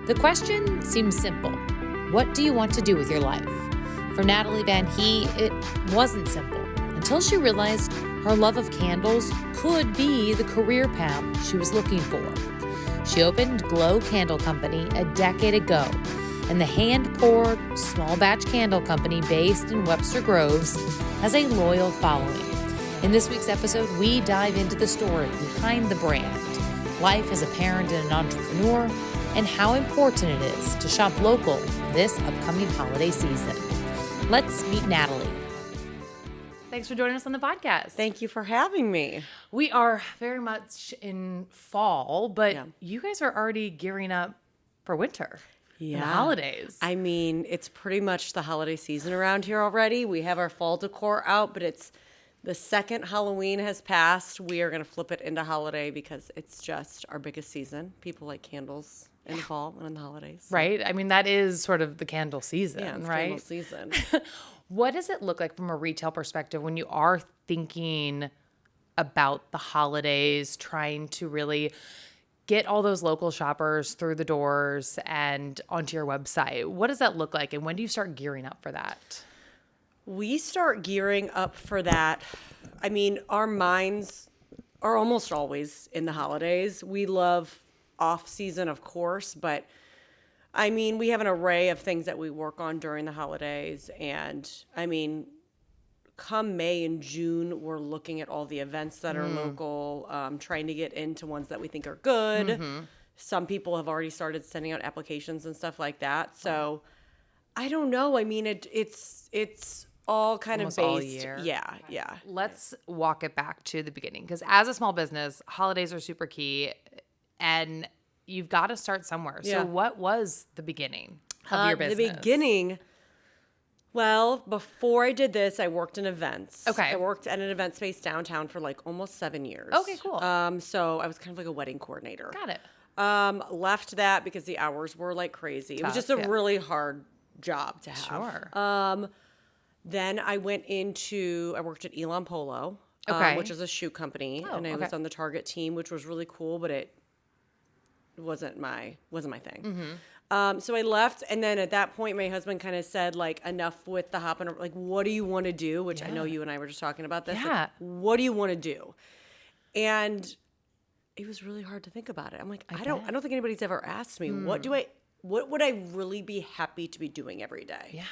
The question seems simple. What do you want to do with your life? For Natalie Van Hee, it wasn't simple until she realized her love of candles could be the career path she was looking for. She opened Glow Candle Company a decade ago, and the hand-poured, small-batch candle company based in Webster Groves has a loyal following. In this week's episode, we dive into the story behind the brand, life as a parent and an entrepreneur, and how important it is to shop local this upcoming holiday season. Let's meet Natalie. Thanks for joining us on the podcast. Thank you for having me. We are very much in fall, but you guys are already gearing up for winter. Yeah. The holidays. I mean, it's pretty much the holiday season around here already. We have our fall decor out, but it's the second Halloween has passed. We are going to flip it into holiday because it's just our biggest season. People like candles in the fall and in the holidays. So. Right? I mean, that is sort of the candle season, it's right? Candle season. What does it look like from a retail perspective when you are thinking about the holidays, trying to really get all those local shoppers through the doors and onto your website? What does that look like, and when do you start gearing up for that? We start gearing up for that. I mean, our minds are almost always in the holidays. We love off-season, of course, but I mean, we have an array of things that we work on during the holidays. And I mean, come May and June, we're looking at all the events that are local, trying to get into ones that we think are good. Mm-hmm. Some people have already started sending out applications and stuff like that. So I don't know. I mean, it's all kind almost of based. All year. Yeah. Let's walk it back to the beginning, because as a small business, holidays are super key, and you've got to start somewhere. Yeah. So what was the beginning of your business? The beginning, well, before I did this, I worked in events. Okay. I worked at an event space downtown for like almost 7 years. Okay, cool. So I was kind of like a wedding coordinator. Got it. Left that because the hours were like crazy. It was just a really hard job to have. Sure. Then I worked at Elon Polo, which is a shoe company, and I was on the Target team, which was really cool, but it wasn't my thing. Mm-hmm. So I left, and then at that point, my husband kind of said, like, enough with the hopping. Like, what do you want to do? Which I know you and I were just talking about this. Yeah. Like, what do you want to do? And it was really hard to think about it. I'm like, I don't think anybody's ever asked me what would I really be happy to be doing every day? Yeah.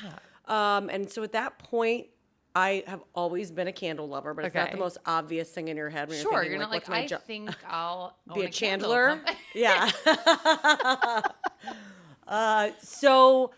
And so at that point, I have always been a candle lover, but it's not the most obvious thing in your head when Sure, you're thinking, you're not like, I think I'll be own a chandler. Yeah. So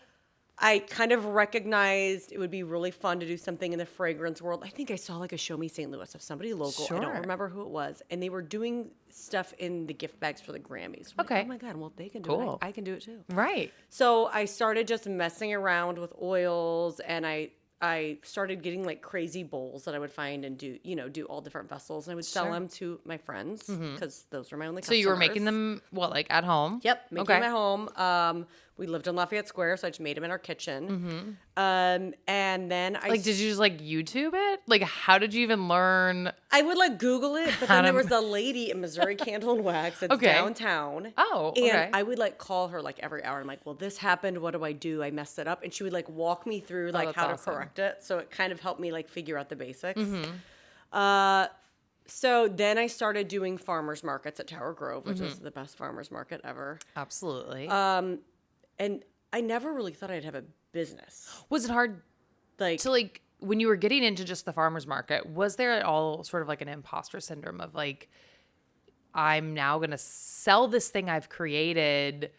I kind of recognized it would be really fun to do something in the fragrance world. I think I saw like a Show Me St. Louis of somebody local. Sure. I don't remember who it was. And they were doing stuff in the gift bags for the Grammys. I'm Okay. like, oh my God, well, if they can do it, I can do it too. Right. So I started just messing around with oils, and I started getting like crazy bowls that I would find and do all different vessels, and I would sell them to my friends because those were my only customers. So you were making them, like at home? Yep, making them at home. We lived in Lafayette Square, so I just made them in our kitchen. And then did you just like YouTube it? Like, how did you even learn? I would like Google it, but then there was a lady in Missouri Candle and Wax that's downtown. Oh, okay. And I would like call her like every hour. I'm like, well, this happened. What do I do? I messed it up. And she would like walk me through like how to correct it. So it kind of helped me like figure out the basics. So then I started doing farmers markets at Tower Grove, which is the best farmers market ever. Absolutely. And I never really thought I'd have a business. Was it hard to when you were getting into just the farmer's market, was there at all sort of like an imposter syndrome of like, I'm now going to sell this thing I've created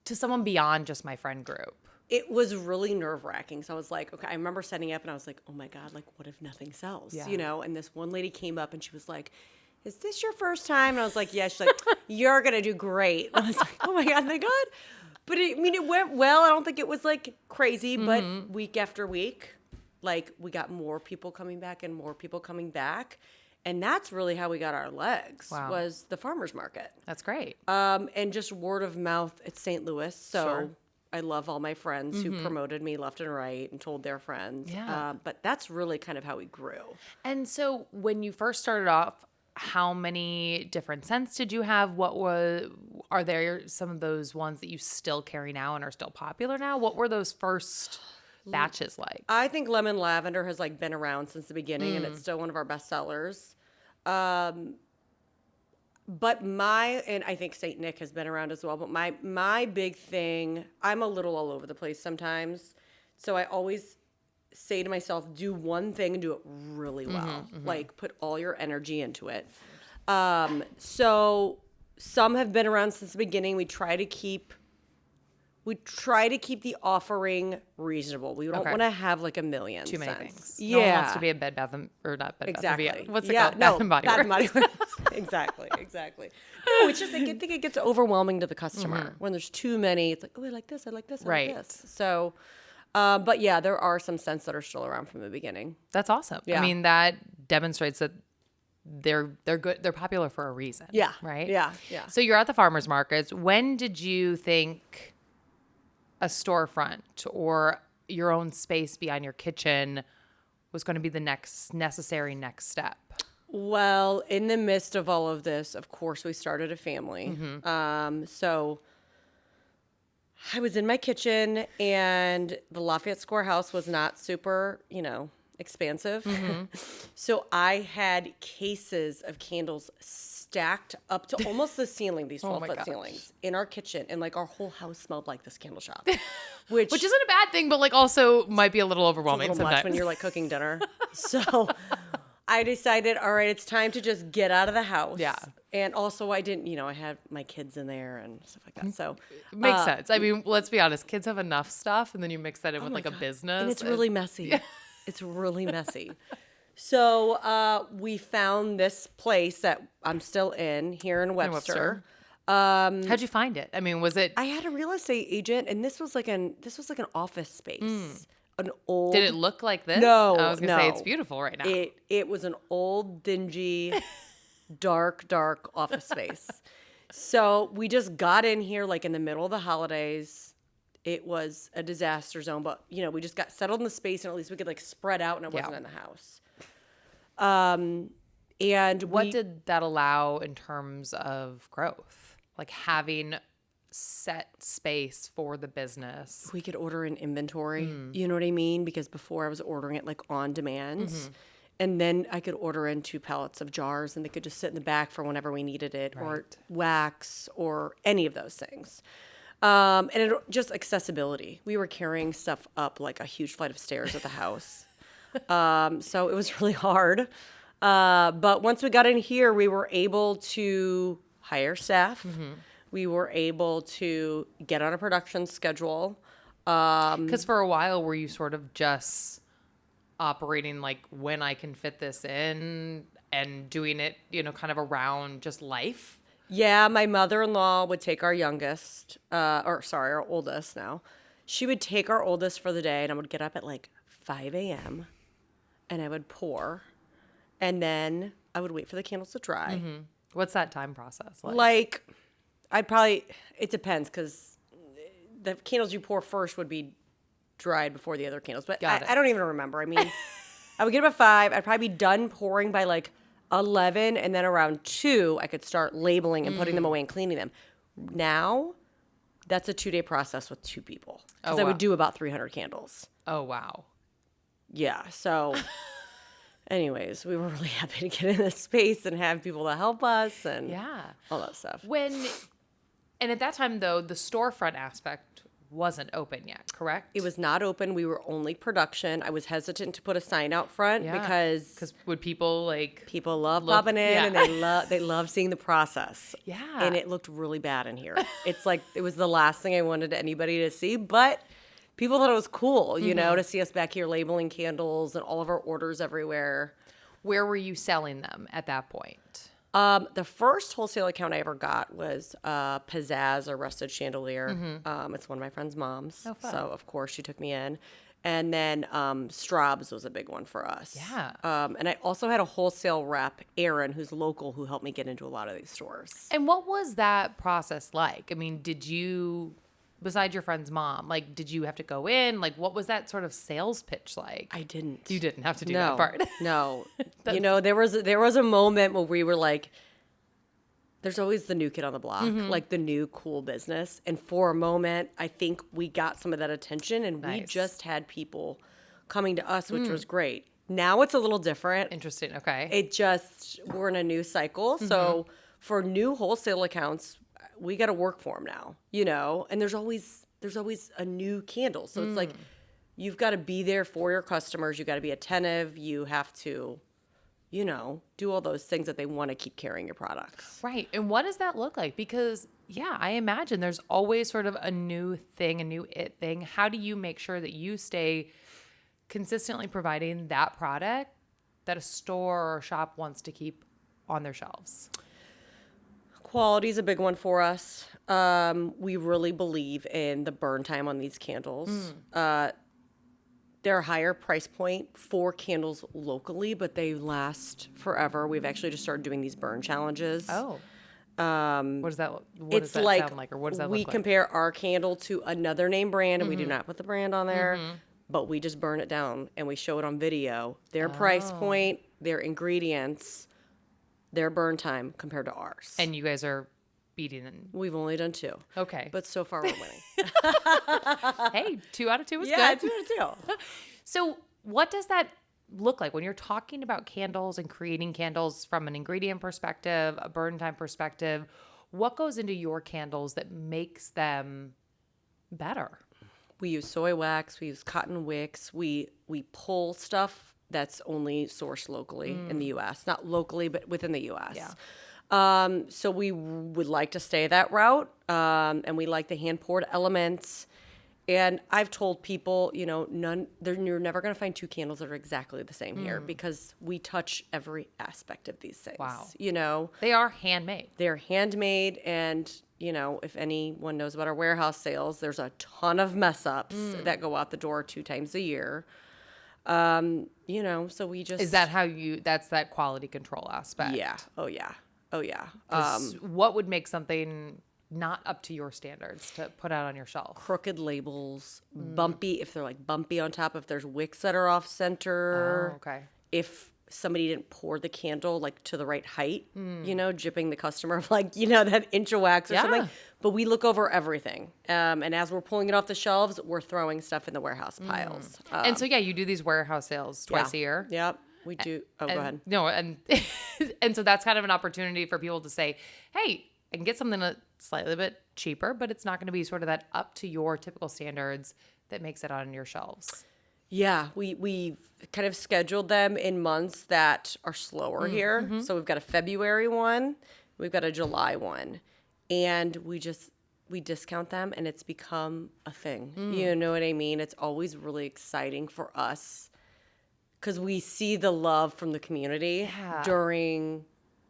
to someone beyond just my friend group? It was really nerve-wracking. So I was like, okay, I remember setting up and I was like, oh my God, like what if nothing sells? Yeah. And this one lady came up and she was like, is this your first time? And I was like, yeah. She's like, you're going to do great. And I was like, oh my God, thank God. But it went well. I don't think it was like crazy, but week after week, like we got more people coming back and more people coming back. And that's really how we got our legs, was the farmer's market. That's great. And just word of mouth at St. Louis. So Sure. I love all my friends who promoted me left and right and told their friends. Yeah. But that's really kind of how we grew. And so when you first started off, how many different scents did you have? Are there some of those ones that you still carry now and are still popular now? What were those first batches like? I think lemon lavender has like been around since the beginning, and it's still one of our best sellers. But and I think Saint Nick has been around as well. But my big thing, I'm a little all over the place sometimes, so I always say to myself, do one thing and do it really well. Like put all your energy into it. So some have been around since the beginning. We try to keep the offering reasonable. We don't want to have like a million Too many scents. things. Yeah. No one wants to be a Bed Bath or not Bed Exactly. Bath. What's it Yeah, called? no, Bath and Body Bath and Works. Body Works. Exactly. No, it's just I think it gets overwhelming to the customer when there's too many. It's like, oh, I like this, I like this, I Right. like this. So, but yeah, there are some scents that are still around from the beginning. That's awesome. Yeah. I mean, that demonstrates that they're good. They're popular for a reason. Yeah. Right. Yeah. So you're at the farmers markets. When did you think a storefront or your own space behind your kitchen was going to be the necessary next step? Well, in the midst of all of this, of course, we started a family. So I was in my kitchen, and the Lafayette Square House was not super, expansive. So I had cases of candles stacked up to almost the ceiling, these 12-foot ceilings in our kitchen. And like our whole house smelled like this candle shop, which isn't a bad thing, but like also might be a little overwhelming a little sometimes. much when you're like cooking dinner. So I decided, all right, it's time to just get out of the house. Yeah. And also I didn't, I had my kids in there and stuff like that. So Makes sense. I mean, let's be honest. Kids have enough stuff, and then you mix that in with like a business. and it's really messy. It's really messy. So we found this place that I'm still in here in Webster. How'd you find it? I mean, was it? I had a real estate agent, and this was like an office space. An old. Did it look like this? No, I was gonna say no. it's beautiful right now. It was an old, dingy, dark office space. So we just got in here like in the middle of the holidays. It was a disaster zone, but we just got settled in the space, and at least we could like spread out, and it wasn't in the house. And what did that allow in terms of growth? Like having set space for the business. we could order in inventory. You know what I mean? Because before I was ordering it like on demand. And then I could order in 2 pallets of jars, and they could just sit in the back for whenever we needed it, or wax, or any of those things. And just accessibility. We were carrying stuff up like a huge flight of stairs at the house. So it was really hard. But once we got in here, we were able to hire staff. We were able to get on a production schedule. Because for a while, were you sort of just operating like when I can fit this in and doing it, kind of around just life? Yeah, my mother-in-law would take our our oldest now. She would take our oldest for the day, and I would get up at like 5 a.m. and I would pour, and then I would wait for the candles to dry. What's that time process like? Like, it depends, because the candles you pour first would be dried before the other candles. But I don't even remember. I mean, I would get up at 5. I'd probably be done pouring by like 11, and then around 2, I could start labeling and putting them away and cleaning them. Now, that's a 2-day process with 2 people, because I would do about 300 candles. Oh, wow. Yeah. So anyways, we were really happy to get in this space and have people to help us and all that stuff. And at that time, though, the storefront aspect wasn't open yet, correct? It was not open. We were only production. I was hesitant to put a sign out front because would people people love popping in, and they love seeing the process. Yeah. And it looked really bad in here. It's like it was the last thing I wanted anybody to see, but people thought it was cool, to see us back here labeling candles and all of our orders everywhere. Where were you selling them at that point? The first wholesale account I ever got was Pizzazz, or Rusted Chandelier. It's one of my friend's moms. Oh, fun. So, of course, she took me in. And then Straub's was a big one for us. Yeah. And I also had a wholesale rep, Aaron, who's local, who helped me get into a lot of these stores. And what was that process like? I mean, did you besides your friend's mom, like, did you have to go in? Like, what was that sort of sales pitch like? I didn't. You didn't have to do that part. No. There was a moment where we were like, there's always the new kid on the block, like the new cool business. And for a moment, I think we got some of that attention, and we just had people coming to us, which was great. Now it's a little different. Interesting. Okay. We're in a new cycle. So for new wholesale accounts, we got to work for them now, and there's always a new candle. So it's like, you've got to be there for your customers. You got to be attentive. You have to, do all those things that they want to keep carrying your products. Right. And what does that look like? Because, I imagine there's always sort of a new thing, a new it thing. How do you make sure that you stay consistently providing that product that a store or shop wants to keep on their shelves? Quality is a big one for us. We really believe in the burn time on these candles. They're a higher price point for candles locally, but they last forever. We've actually just started doing these burn challenges. Oh. What does that sound like? Or what does that look like? We compare our candle to another name brand, and we do not put the brand on there, but we just burn it down, and we show it on video. Their price point, their ingredients, their burn time compared to ours. And you guys are beating them. We've only done 2. Okay. But so far we're winning. Hey, 2 out of 2 is good. Yeah, 2 out of 2. So what does that look like when you're talking about candles and creating candles from an ingredient perspective, a burn time perspective? What goes into your candles that makes them better? We use soy wax. We use cotton wicks. We pull stuff that's only sourced locally in the U.S. Not locally, but within the U.S. Yeah. So we would like to stay that route, and we like the hand-poured elements. And I've told people, you're never going to find 2 candles that are exactly the same here, because we touch every aspect of these things. Wow. They are handmade. They're handmade, and, if anyone knows about our warehouse sales, there's a ton of mess-ups that go out the door 2 times a year. So we just... Is that how that's that quality control aspect? Yeah. Oh, yeah. What would make something not up to your standards to put out on your shelf? Crooked labels, bumpy, if they're like bumpy on top, if there's wicks that are off center. Oh, okay. If somebody didn't pour the candle like to the right height, jipping the customer of that inch of wax or something. But we look over everything. And as we're pulling it off the shelves, we're throwing stuff in the warehouse piles. And so, you do these warehouse sales twice a year. Yep. We do. Go ahead. No, and so that's kind of an opportunity for people to say, hey, I can get something that's slightly bit cheaper, but it's not going to be sort of that up to your typical standards that makes it on your shelves. Yeah, we kind of scheduled them in months that are slower here. So we've got a February one, we've got a July one, and we discount them, and it's become a thing. You know what I mean? It's always really exciting for us, because we see the love from the community during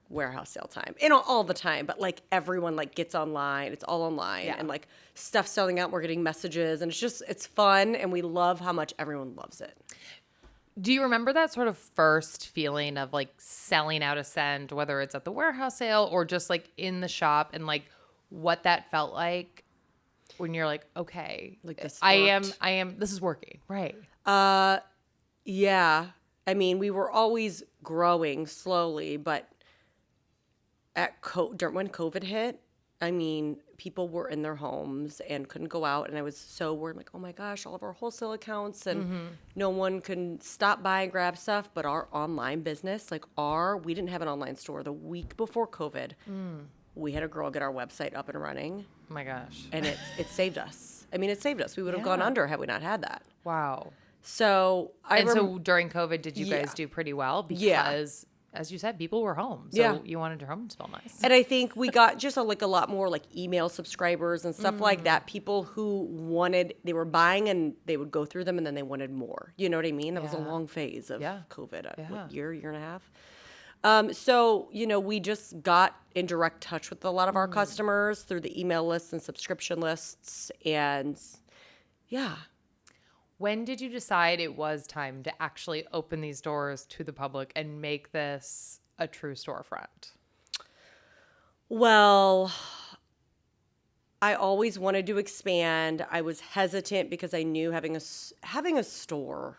warehouse sale time. All the time, but everyone gets online. It's all online, and stuff selling out. We're getting messages, and it's fun, and we love how much everyone loves it. Do you remember that sort of first feeling of selling out a scent, whether it's at the warehouse sale or just in the shop, and what that felt like when you're okay, I am, this is working, right? Yeah. I mean, we were always growing slowly, but when COVID hit, I mean, people were in their homes and couldn't go out, and I was so worried, oh my gosh, all of our wholesale accounts, and no one can stop by and grab stuff. But our online business, we didn't have an online store the week before COVID. We had a girl get our website up and running. Oh my gosh. And it saved us. I mean, it saved us. We would have gone under had we not had that. Wow. So so during COVID, did you guys do pretty well? Because, as you said, people were home. So you wanted your home to smell nice. And I think we got just a lot more email subscribers and stuff like that. People who they were buying and they would go through them and then they wanted more. You know what I mean? That was a long phase of COVID, what, year and a half. So, we just got in direct touch with a lot of our customers through the email lists and subscription lists. And when did you decide it was time to actually open these doors to the public and make this a true storefront? Well, I always wanted to expand. I was hesitant because I knew having a store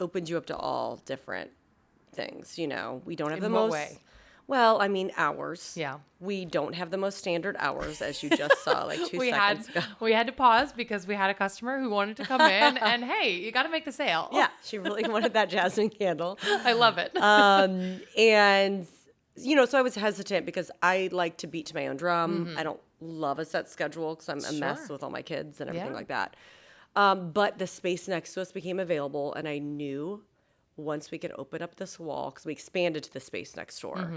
opens you up to all different things. You know, we don't have the In what most. way? Well, I mean, hours. Yeah. We don't have the most standard hours, as you just saw like 2 seconds ago. We had to pause because we had a customer who wanted to come in and, hey, you got to make the sale. Yeah, she really wanted that jasmine candle. I love it. And, you know, so I was hesitant because I like to beat to my own drum. I don't love a set schedule because I'm a mess with all my kids and everything like that. But the space next to us became available, and I knew once we could open up this wall, because we expanded to the space next door,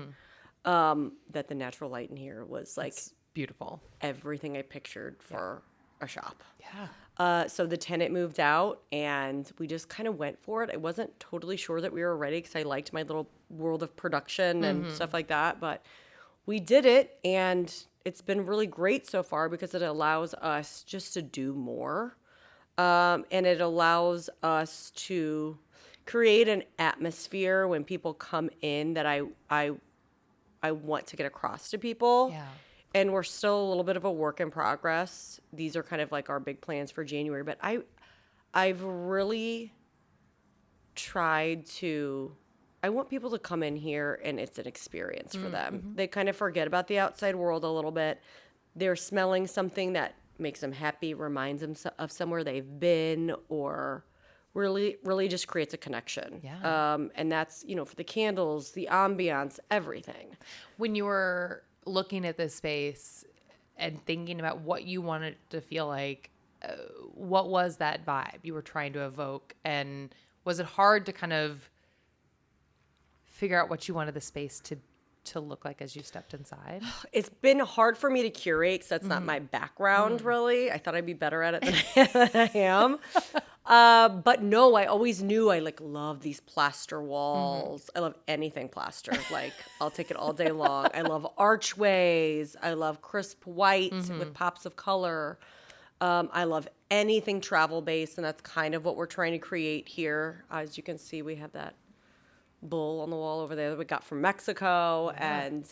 that the natural light in here was like It's beautiful. everything I pictured for a shop. Yeah. So the tenant moved out, and we just kind of went for it. I wasn't totally sure that we were ready because I liked my little world of production and stuff like that. But we did it, and it's been really great so far because it allows us just to do more. And it allows us to create an atmosphere when people come in that I want to get across to people. Yeah. And we're still a little bit of a work in progress. These are kind of like our big plans for January. But I've really tried to, I want people to come in here and it's an experience for them. They kind of forget about the outside world a little bit. They're smelling something that makes them happy, reminds them of somewhere they've been, or really just creates a connection. Yeah. And that's, you know, for the candles, the ambiance, everything. When you were looking at this space and thinking about what you wanted to feel like, what was that vibe you were trying to evoke? And was it hard to kind of figure out what you wanted the space to look like as you stepped inside? It's been hard for me to curate because that's not my background, really. I thought I'd be better at it than I am. But no, I always knew I love these plaster walls. I love anything plaster. Like, I'll take it all day long. I love archways. I love crisp white with pops of color. I love anything travel based, and that's kind of what we're trying to create here. As you can see, we have that bull on the wall over there that we got from Mexico. And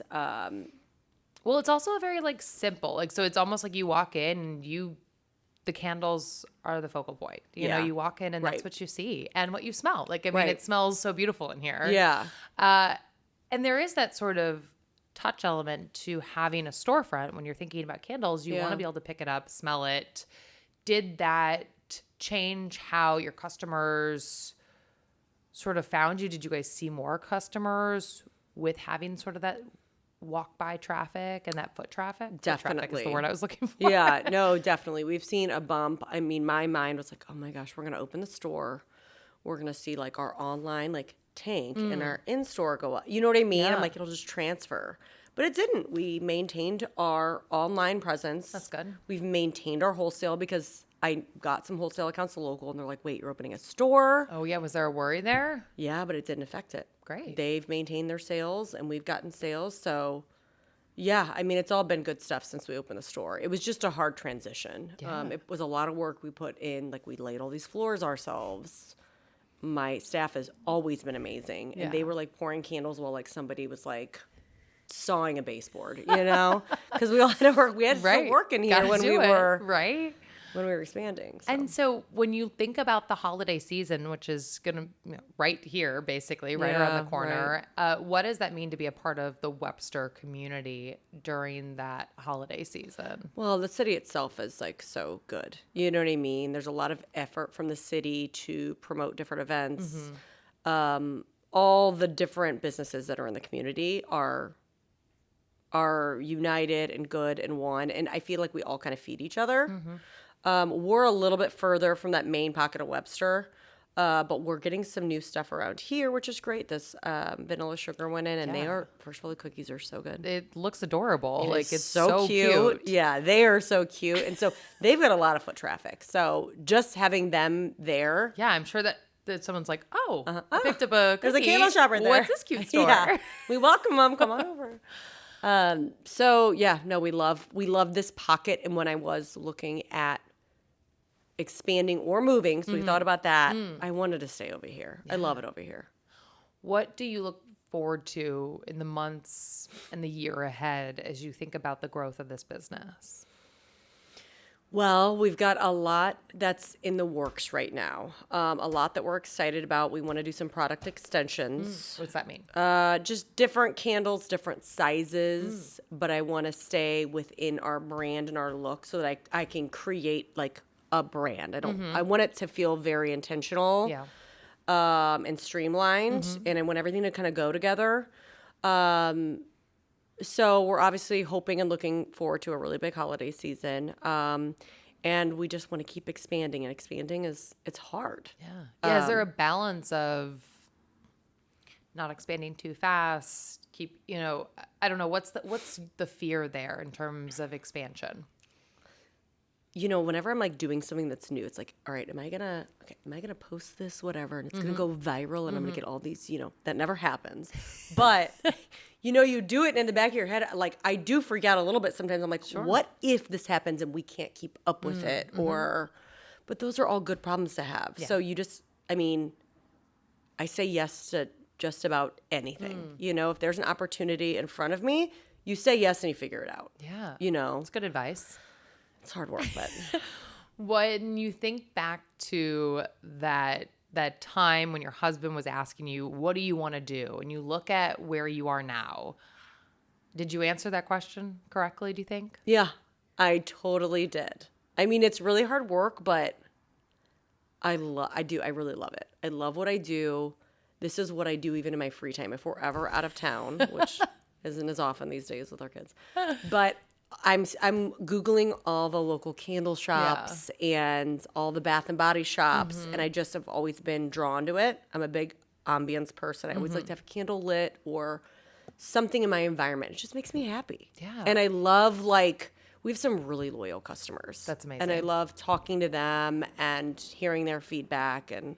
Well, it's also a very simple, so it's almost like you walk in and the candles are the focal point. You know, you walk in and that's what you see and what you smell. I mean, it smells so beautiful in here. Yeah. And there is that sort of touch element to having a storefront when you're thinking about candles. You want to be able to pick it up, smell it. Did that change how your customers sort of found you? Did you guys see more customers with having sort of that walk by traffic and that foot traffic? Definitely. Foot traffic is the word I was looking for. Yeah, no, definitely. We've seen a bump. I mean, my mind was like, oh my gosh, we're going to open the store. We're going to see our online tank and our in-store go up. You know what I mean? Yeah. I'm like, it'll just transfer. But it didn't. We maintained our online presence. That's good. We've maintained our wholesale because I got some wholesale accounts local, and they're like, wait, you're opening a store? Oh, yeah. Was there a worry there? Yeah, but it didn't affect it. Great. They've maintained their sales, and we've gotten sales. So, yeah, I mean, it's all been good stuff since we opened the store. It was just a hard transition. Yeah. It was a lot of work we put in. We laid all these floors ourselves. My staff has always been amazing. And they were pouring candles while somebody was sawing a baseboard, you know? Because we all had to work. We had to work in here Gotta when do we it, were right. when we were expanding. So. And so when you think about the holiday season, which is going to right here, basically, right around the corner, what does that mean to be a part of the Webster community during that holiday season? Well, the city itself is so good. You know what I mean? There's a lot of effort from the city to promote different events. All the different businesses that are in the community are united and good and one. And I feel like we all kind of feed each other. We're a little bit further from that main pocket of Webster, but we're getting some new stuff around here, which is great. This vanilla sugar went in, and they are, first of all, the cookies are so good. It looks adorable. It's It's so cute. Yeah, they are so cute. And so they've got a lot of foot traffic. So just having them there. Yeah, I'm sure that someone's like, I picked up a cookie. There's a candle shop right there. What's this cute store? Yeah, we welcome them. Come on over. So yeah, no, we love this pocket. And when I was looking at expanding or moving, so we thought about that, I wanted to stay over here. I love it over here. What do you look forward to in the months and the year ahead as you think about the growth of this business? Well, we've got a lot that's in the works right now. A lot that we're excited about. We want to do some product extensions. What's that mean? Just different candles, different sizes, but I want to stay within our brand and our look so that I can create like a brand. I want it to feel very intentional. Yeah. And streamlined, and I want everything to kind of go together. So we're obviously hoping and looking forward to a really big holiday season. And we just want to keep expanding, and expanding it's hard. Yeah. Is there a balance of not expanding too fast? I don't know. What's the fear there in terms of expansion? Whenever I'm like doing something that's new, it's like, all right, am I gonna post this, whatever, and it's gonna go viral, and I'm gonna get all these, that never happens. But you do it in the back of your head. Like I do freak out a little bit sometimes. I'm like, what if this happens and we can't keep up with it? But those are all good problems to have. Yeah. So I say yes to just about anything. If there's an opportunity in front of me, you say yes and you figure it out. Yeah. It's It's good advice. It's hard work, but When you think back to that time when your husband was asking you, what do you want to do? And you look at where you are now, did you answer that question correctly, do you think? yeah, I totally did. I mean, it's really hard work, but I really love it. I love what I do. This is what I do even in my free time. If we're ever out of town, which isn't as often these days with our kids, but I'm Googling all the local candle shops and all the bath and body shops, and I just have always been drawn to it. I'm a big ambience person. I always like to have a candle lit or something in my environment. It just makes me happy. Yeah. And I love we have some really loyal customers. That's amazing. And I love talking to them and hearing their feedback. And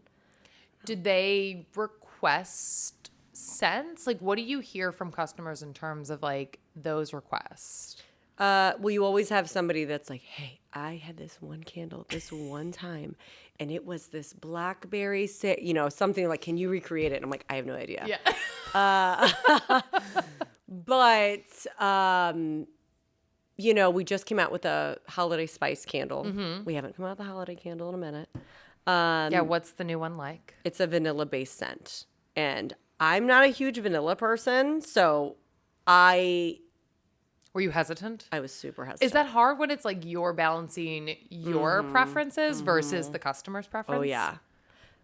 Did they request scents? Like, what do you hear from customers in terms of like those requests? well, you always have somebody that's like, hey, I had this one candle this one time, and it was this blackberry, something like, can you recreate it? And I'm like, I have no idea. Yeah. But, we just came out with a holiday spice candle. We haven't come out with a holiday candle in a minute. Yeah. What's the new one like? It's a vanilla-based scent. And I'm not a huge vanilla person, so Were you hesitant? I was super hesitant. Is that hard when it's like you're balancing your preferences versus the customer's preference? Oh, yeah.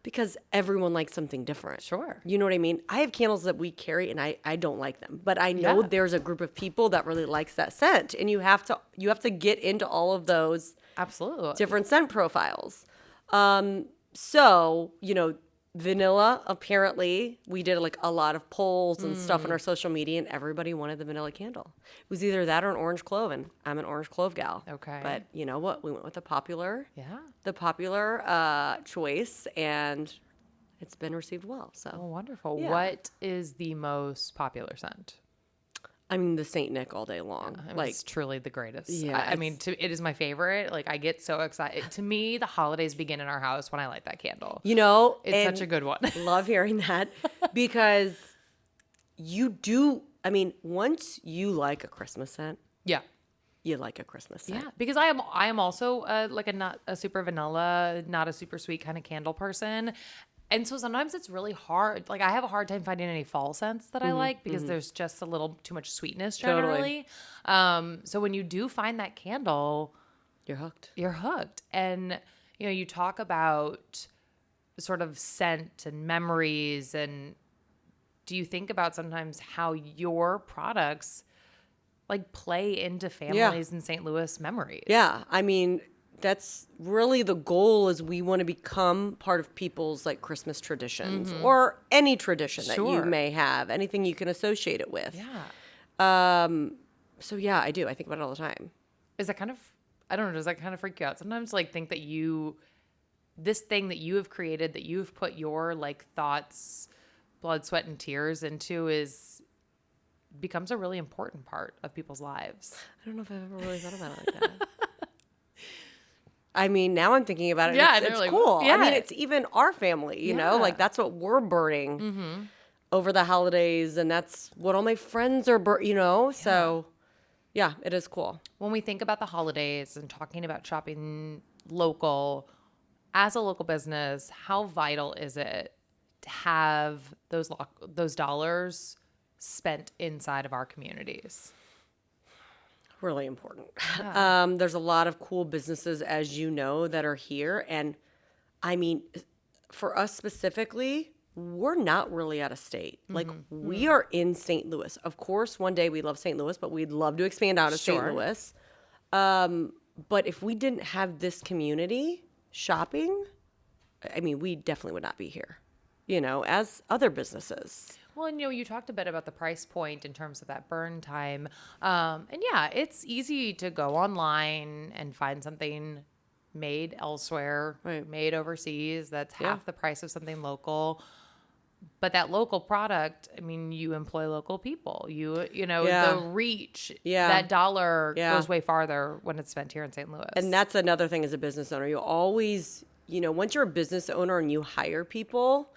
Because everyone likes something different. Sure. You know what I mean? I have candles that we carry, and I don't like them. But I know there's a group of people that really likes that scent. And you have to get into all of those Absolutely. different scent profiles. So, vanilla, apparently, we did like a lot of polls and stuff on our social media, and everybody wanted the vanilla candle. It was either that or an orange clove, and I'm an orange clove gal. Okay. But you know what? We went with the popular choice, and it's been received well. So Oh, wonderful. Yeah. What is the most popular scent? I mean, the Saint Nick all day long. I mean, it's truly the greatest. Yeah, I mean, it is my favorite. Like, I get so excited. To me, the holidays begin in our house when I light that candle. It's such a good one. Love hearing that because once you like a Christmas scent, Yeah. you like a Christmas scent. Yeah, because I am also not a super vanilla, not a super sweet kind of candle person. And so sometimes it's really hard. Like, I have a hard time finding any fall scents that I like because there's just a little too much sweetness generally. So when you do find that candle, You're hooked. you're hooked. And, you talk about sort of scent and memories. And do you think about sometimes how your products like play into families in St. Louis memories? Yeah. I mean, that's really the goal is we want to become part of people's like Christmas traditions or any tradition that you Sure. may have, anything you can associate it with. Yeah. So yeah, I do. I think about it all the time. Is that kind of, I don't know, does that kind of freak you out? Sometimes like think that this thing that you have created, that you've put your like thoughts, blood, sweat, and tears into becomes a really important part of people's lives. I don't know if I've ever really thought about it like that. I mean, now I'm thinking about it. Yeah, It's they're like, cool. yeah. I mean, it's even our family, Yeah. like that's what we're burning over the holidays, and that's what all my friends are, so yeah, it is cool. When we think about the holidays and talking about shopping local, as a local business, how vital is it to have those dollars spent inside of our communities? Really important. Yeah. There's a lot of cool businesses, as you know, that are here. And I mean, for us specifically, we're not really out of state. Like, we are in St. Louis. Of course, one day we love St. Louis, but we'd love to expand out of St. Louis. But if we didn't have this community shopping, I mean, we definitely would not be here, as other businesses. Well, and you talked a bit about the price point in terms of that burn time. And yeah, it's easy to go online and find something made elsewhere, made overseas, that's half the price of something local. But that local product, I mean, you employ local people. The reach, that dollar goes way farther when it's spent here in St. Louis. And that's another thing as a business owner. You always, once you're a business owner and you hire people,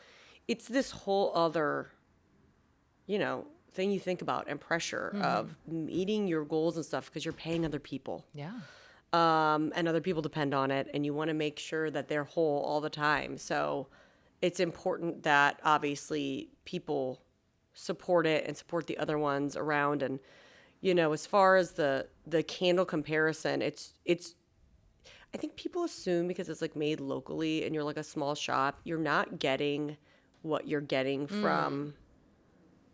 it's this whole other thing you think about and pressure of meeting your goals and stuff, because you're paying other people. Yeah. And other people depend on it, and you want to make sure that they're whole all the time. So it's important that obviously people support it and support the other ones around. And, as far as the candle comparison, it's I think people assume because it's like made locally and you're like a small shop, you're not getting what you're getting from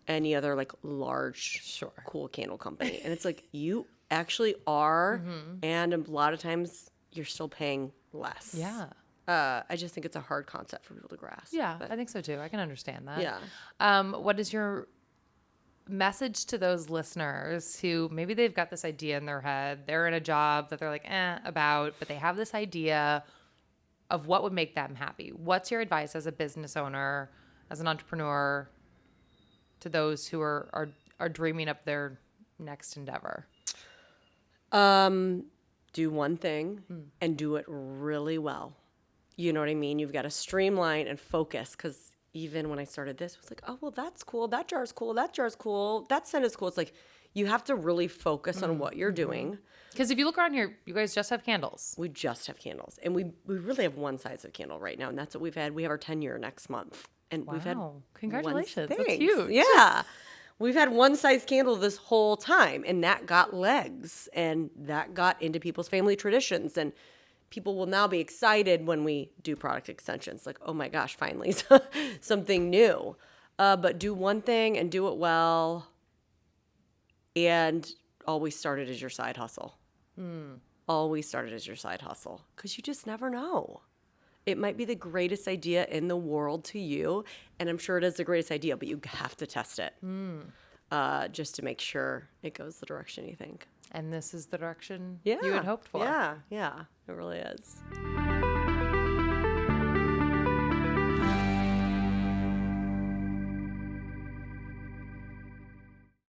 any other like large, cool candle company. And it's like, you actually are. And a lot of times you're still paying less. Yeah. I just think it's a hard concept for people to grasp. Yeah, I think so too. I can understand that. Yeah. What is your message to those listeners who maybe they've got this idea in their head, they're in a job that they're like, about, but they have this idea of what would make them happy? What's your advice as a business owner, as an entrepreneur, to those who are dreaming up their next endeavor? Do one thing and do it really well. You know what I mean? You've got to streamline and focus, because even when I started this, it was like, oh, well, that's cool. That jar's cool. That jar's cool. That scent is cool. It's like, you have to really focus on what you're doing. Because if you look around here, you guys just have candles. We just have candles. And we really have one size of candle right now. And that's what we've had. We have our 10-year next month. And we've had congratulations. That's Thanks. Huge. Yeah. We've had one size candle this whole time, and that got legs, and that got into people's family traditions. And people will now be excited when we do product extensions. Like, oh my gosh, finally something new. But do one thing and do it well. And always start it as your side hustle. Always start it as your side hustle, because you just never know. It might be the greatest idea in the world to you, and I'm sure it is the greatest idea, but you have to test it just to make sure it goes the direction you think. And this is the direction you had hoped for. Yeah, it really is.